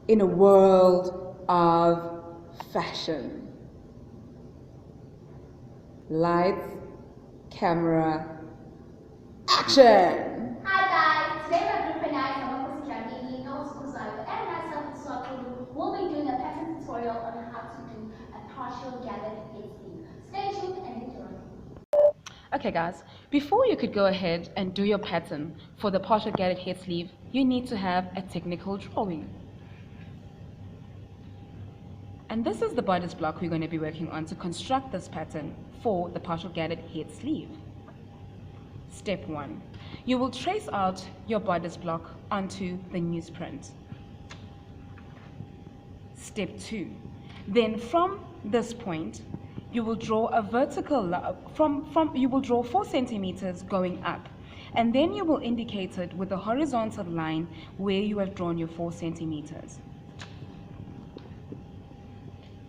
in a world of fashion. Lights, camera, action! Hi guys, today we're group and I, Namako Sijamini, Noah Skuzayo, and myself, Swakulu, will be doing a pattern tutorial on how to do a partial gathered head sleeve. Stay tuned and enjoy. Okay guys, before you could go ahead and do your pattern for the partial gathered head sleeve, you need to have a technical drawing. And this is the bodice block we're going to be working on to construct this pattern for the partial gathered head sleeve. Step 1. You will trace out your bodice block onto the newsprint. Step 2. Then from this point, you will draw a vertical you will draw 4 centimeters going up, and then you will indicate it with a horizontal line where you have drawn your 4 centimeters.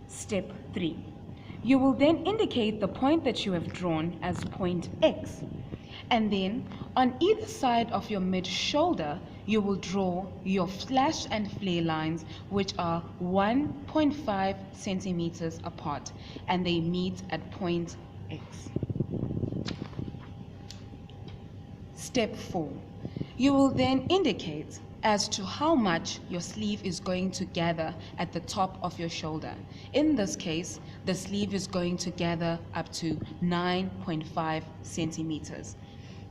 Step 3. You will then indicate the point that you have drawn as point X, and then on either side of your mid shoulder you will draw your slash and flare lines, which are 1.5 centimeters apart, and they meet at point X. Step 4. You will then indicate as to how much your sleeve is going to gather at the top of your shoulder. In this case, the sleeve is going to gather up to 9.5 centimeters.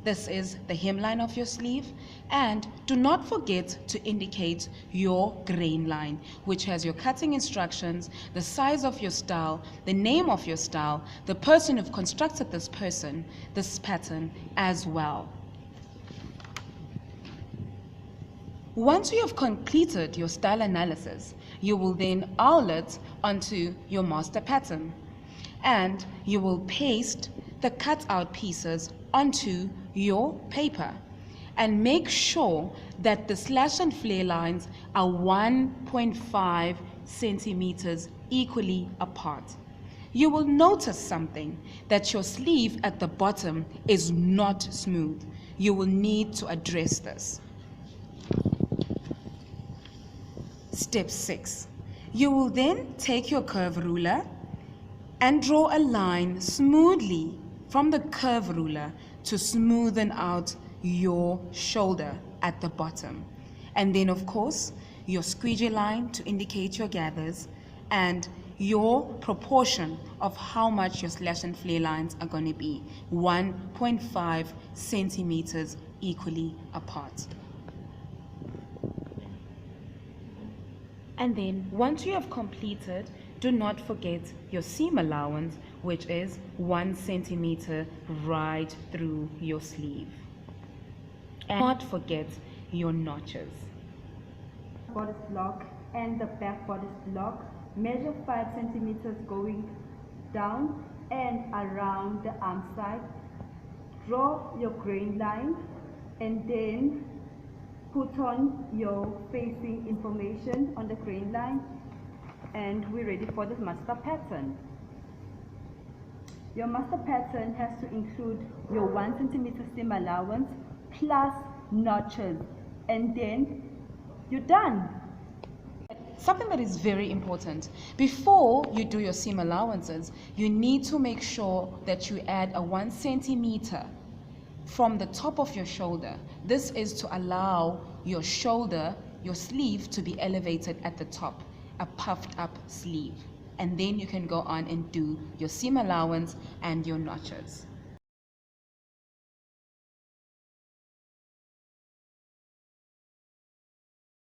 This is the hemline of your sleeve, and do not forget to indicate your grain line, which has your cutting instructions, the size of your style, the name of your style, the person who constructed this pattern as well. Once you have completed your style analysis, you will then awl it onto your master pattern, and you will paste the cut-out pieces onto your paper, and make sure that the slash and flare lines are 1.5 centimeters equally apart. You will notice something, that your sleeve at the bottom is not smooth. You will need to address this. Step 6. You will then take your curve ruler and draw a line smoothly from the curve ruler to smoothen out your shoulder at the bottom. And then of course, your squeegee line to indicate your gathers, and your proportion of how much your slash and flare lines are going to be, 1.5 centimeters equally apart. And then once you have completed, do not forget your seam allowance, which is 1 centimeter right through your sleeve. And not forget your notches. Bodice block and the back bodice block, measure 5 centimeters going down and around the arm side. Draw your grain line and then put on your facing information on the grain line, and we're ready for the master pattern. Your master pattern has to include your 1 centimeter seam allowance plus notches, and then you're done. Something that is very important, before you do your seam allowances, you need to make sure that you add a 1 centimeter from the top of your shoulder. This is to allow your shoulder, your sleeve, to be elevated at the top, a puffed up sleeve. And then you can go on and do your seam allowance and your notches.